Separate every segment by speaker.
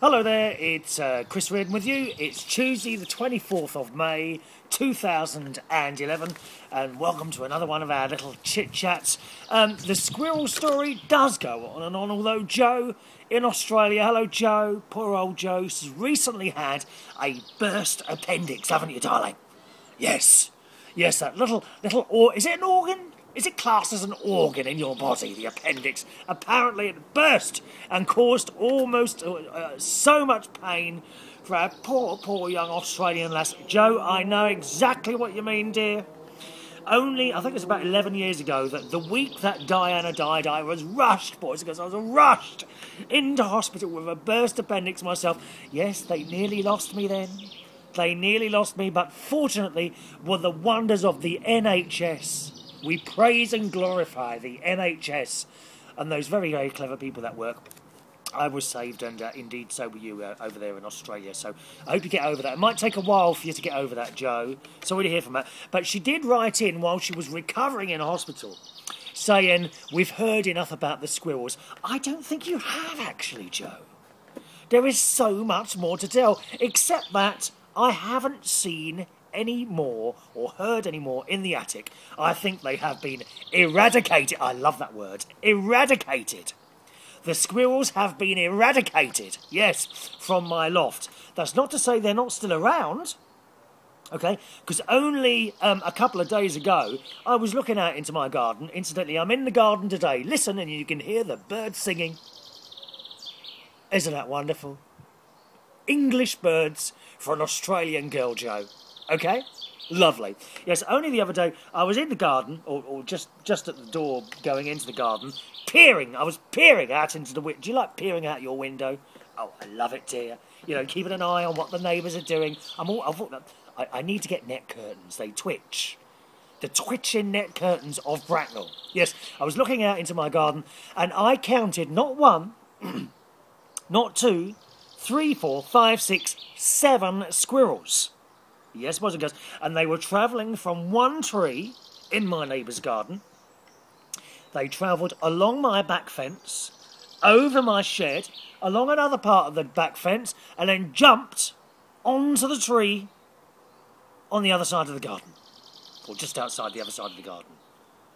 Speaker 1: Hello there, it's Chris Reardon with you. It's Tuesday the 24th of May 2011 and welcome to another one of our little chit-chats. The squirrel story does go on and on, although Joe in Australia, hello Joe, poor old Joe, has recently had a burst appendix, haven't you, darling? Yes, that little, is it an organ? Is it classed as an organ in your body, the appendix? Apparently it burst and caused almost so much pain for our poor young Australian lass. Joe, I know exactly what you mean, dear. I think it was about 11 years ago, that the week that Diana died, I was rushed, boys and girls, I was rushed into hospital with a burst appendix myself. Yes, they nearly lost me then. They nearly lost me, but fortunately were the wonders of the NHS. We praise and glorify the NHS and those very, very clever people that work. I was saved, and indeed so were you over there in Australia. So I hope you get over that. It might take a while for you to get over that, Joe. Sorry to hear from her. But she did write in while she was recovering in hospital, saying, "We've heard enough about the squirrels." I don't think you have, actually, Joe. There is so much more to tell, except that I haven't seen any more or heard any more in the attic. I think they have been eradicated. I love that word. Eradicated. The squirrels have been eradicated, yes, from my loft. That's not to say they're not still around, okay, because only a couple of days ago I was looking out into my garden. Incidentally, I'm in the garden today. Listen, and you can hear the birds singing. Isn't that wonderful? English birds for an Australian girl, Joe. Okay? Lovely. Yes, only the other day I was in the garden, or just at the door going into the garden, I was peering out into the window. Do you like peering out your window? Oh, I love it, dear. You know, keeping an eye on what the neighbours are doing. I need to get net curtains. They twitch. The twitching net curtains of Bracknell. Yes, I was looking out into my garden, and I counted not one, not two, 3, 4, 5, 6, 7 squirrels. Yes, boys and girls. And they were travelling from one tree in my neighbour's garden. They travelled along my back fence, over my shed, along another part of the back fence, and then jumped onto the tree on the other side of the garden. Or just outside the other side of the garden.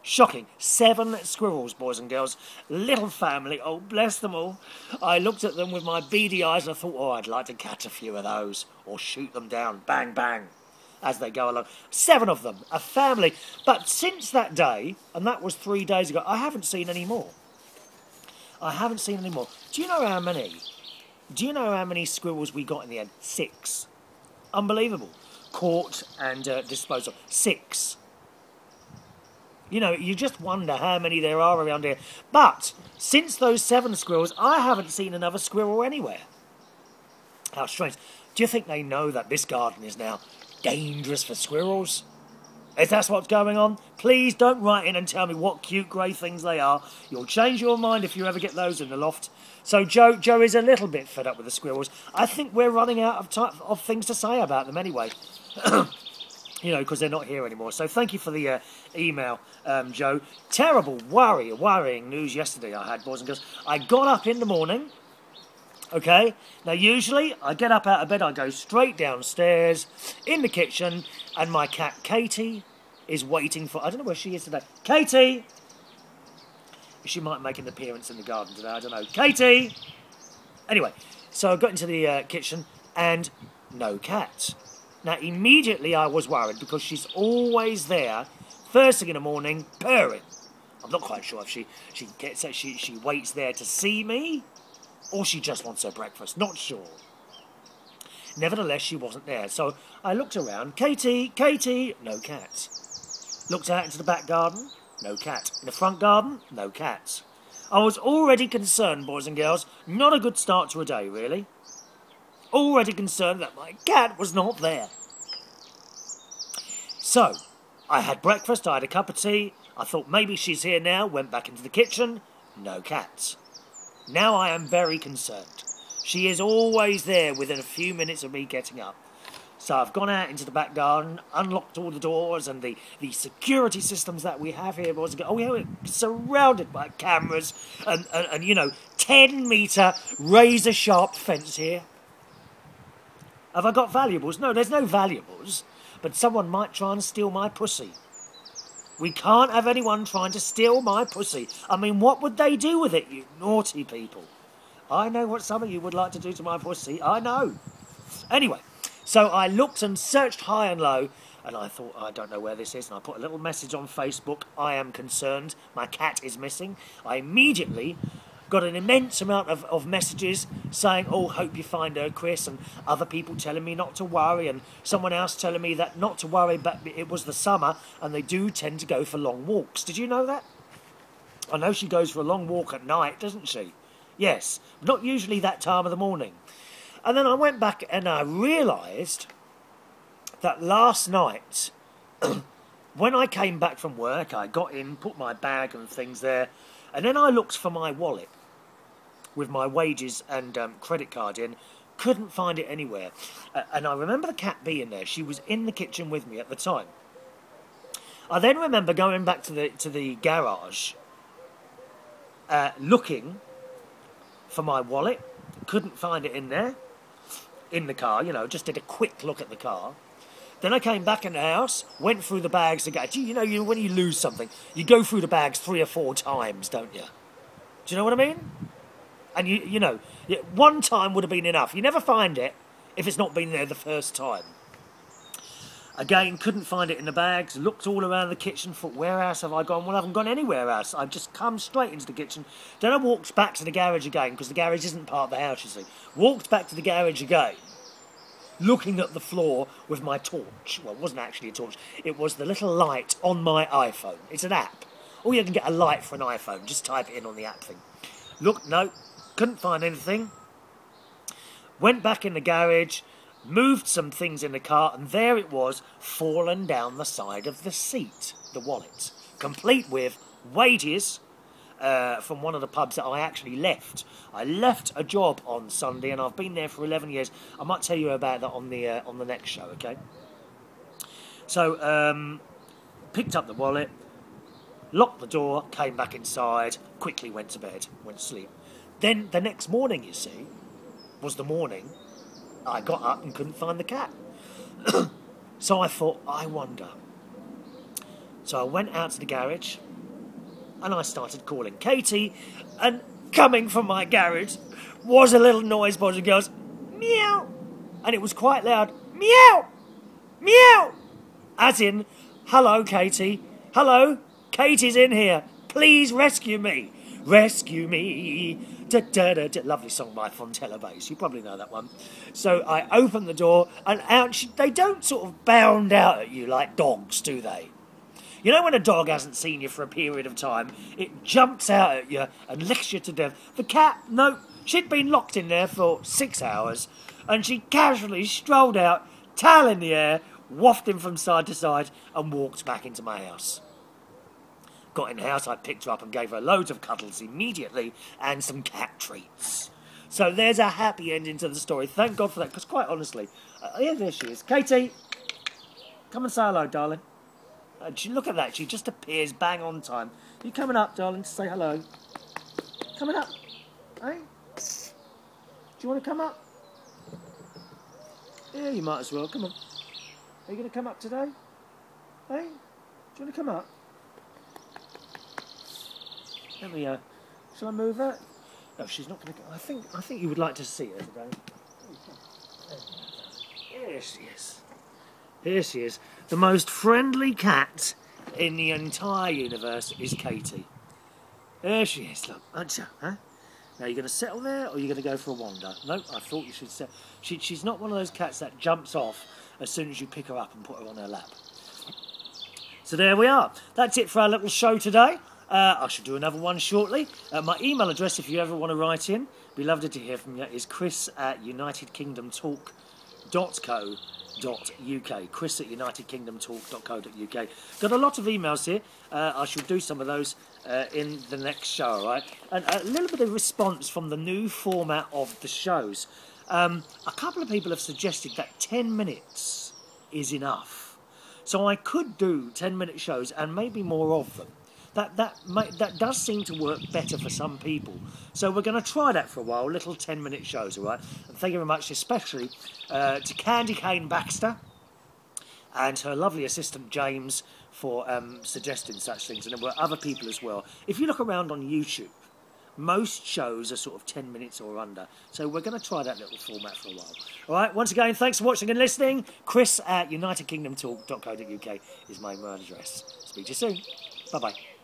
Speaker 1: Shocking. 7 squirrels, boys and girls. Little family. Oh, bless them all. I looked at them with my beady eyes and I thought, oh, I'd like to catch a few of those. Or shoot them down. Bang, bang. As they go along. 7 of them. A family. But since that day, and that was 3 days ago, I haven't seen any more. I haven't seen any more. Do you know how many? Do you know how many squirrels we got in the end? 6. Unbelievable. Caught and disposed of. 6. You know, you just wonder how many there are around here. But since those 7 squirrels, I haven't seen another squirrel anywhere. How strange. Do you think they know that this garden is now dangerous for squirrels? If that's what's going on, please don't write in and tell me what cute grey things they are. You'll change your mind if you ever get those in the loft. So Joe is a little bit fed up with the squirrels. I think we're running out of things to say about them anyway. You know, because they're not here anymore. So thank you for the email, Joe. Terrible, worrying news yesterday I had, boys and girls. I got up in the morning, okay? Now, usually, I get up out of bed, I go straight downstairs, in the kitchen, and my cat, Katie, is waiting for... I don't know where she is today. Katie! She might make an appearance in the garden today, I don't know. Katie! Anyway, so I got into the kitchen, and no cat. Now, immediately I was worried because she's always there, first thing in the morning, purring. I'm not quite sure if she waits there to see me or she just wants her breakfast. Not sure. Nevertheless, she wasn't there. So I looked around. Katie, no cat. Looked out into the back garden, no cat. In the front garden, no cat. I was already concerned, boys and girls. Not a good start to a day, really. Already concerned that my cat was not there. So, I had breakfast, I had a cup of tea, I thought maybe she's here now, went back into the kitchen, no cat. Now I am very concerned. She is always there within a few minutes of me getting up. So I've gone out into the back garden, unlocked all the doors, and the security systems that we have here was, oh yeah, we're surrounded by cameras and you know, 10-metre razor-sharp fence here. Have I got valuables? No, there's no valuables, but someone might try and steal my pussy. We can't have anyone trying to steal my pussy. I mean, what would they do with it, you naughty people? I know what some of you would like to do to my pussy, I know. Anyway, so I looked and searched high and low, and I thought, I don't know where this is, and I put a little message on Facebook, I am concerned, my cat is missing. I immediately got an immense amount of messages saying, oh, hope you find her, Chris, and other people telling me not to worry, and someone else telling me that not to worry, but it was the summer, and they do tend to go for long walks. Did you know that? I know she goes for a long walk at night, doesn't she? Yes, not usually that time of the morning. And then I went back and I realised that last night, when I came back from work, I got in, put my bag and things there, and then I looked for my wallet with my wages and credit card in, couldn't find it anywhere. And I remember the cat being there. She was in the kitchen with me at the time. I then remember going back to the garage, looking for my wallet, couldn't find it in there, in the car, you know, just did a quick look at the car. Then I came back in the house, went through the bags again. You know, when you lose something, you go through the bags 3 or 4 times, don't you? Do you know what I mean? And you know, one time would have been enough. You never find it if it's not been there the first time. Again, couldn't find it in the bags, looked all around the kitchen, thought, where else have I gone? Well, I haven't gone anywhere else. I've just come straight into the kitchen. Then I walked back to the garage again, because the garage isn't part of the house, you see. Walked back to the garage again, looking at the floor with my torch. Well, it wasn't actually a torch. It was the little light on my iPhone. It's an app. Or you can get a light for an iPhone. Just type it in on the app thing. Look, no, couldn't find anything. Went back in the garage, moved some things in the car, and there it was, fallen down the side of the seat, the wallet, complete with wages from one of the pubs that I actually left. I left a job on Sunday, and I've been there for 11 years. I might tell you about that on the next show, okay? So, picked up the wallet, locked the door, came back inside, quickly went to bed, went to sleep. Then the next morning, you see, was the morning I got up and couldn't find the cat. So I thought, I wonder. So I went out to the garage and I started calling Katie, and coming from my garage was a little noise box that goes, meow, and it was quite loud, meow, meow, as in, hello Katie, hello, Katie's in here, please rescue me. Rescue me. Da, da, da, da. Lovely song by Fontella Bass. You probably know that one. So I open the door, and out they don't sort of bound out at you like dogs, do they? You know when a dog hasn't seen you for a period of time, it jumps out at you and licks you to death. The cat, no, she'd been locked in there for 6 hours, and she casually strolled out, tail in the air, wafting from side to side, and walked back into my house. Got in the house, I picked her up and gave her loads of cuddles immediately and some cat treats. So there's a happy ending to the story. Thank God for that, because quite honestly, yeah, there she is. Katie, come and say hello, darling. Look at that, she just appears bang on time. You coming up, darling, to say hello? Coming up, eh? Do you want to come up? Yeah, you might as well, come on. Are you going to come up today? Eh? Do you want to come up? Let me, shall I move her? No, she's not going to go. I think you would like to see her today. Here she is. Here she is. The most friendly cat in the entire universe is Katie. There she is, look. Aren't you? Huh? Now, you're going to settle there, or you're going to go for a wander? No, I thought you should settle. She's not one of those cats that jumps off as soon as you pick her up and put her on her lap. So there we are. That's it for our little show today. I shall do another one shortly. My email address, if you ever want to write in, be lovely to hear from you, is chris@unitedkingdomtalk.co.uk. Chris@unitedkingdomtalk.co.uk. Got a lot of emails here. I shall do some of those in the next show, all right? And a little bit of response from the new format of the shows. A couple of people have suggested that 10 minutes is enough. So I could do 10-minute shows and maybe more of them. That does seem to work better for some people. So we're going to try that for a while, little 10-minute shows, all right? And thank you very much, especially to Candy Cane Baxter and her lovely assistant James for suggesting such things. And there were other people as well. If you look around on YouTube, most shows are sort of 10 minutes or under. So we're going to try that little format for a while. All right, once again, thanks for watching and listening. Chris at UnitedKingdomTalk.co.uk is my email address. Speak to you soon. Bye-bye.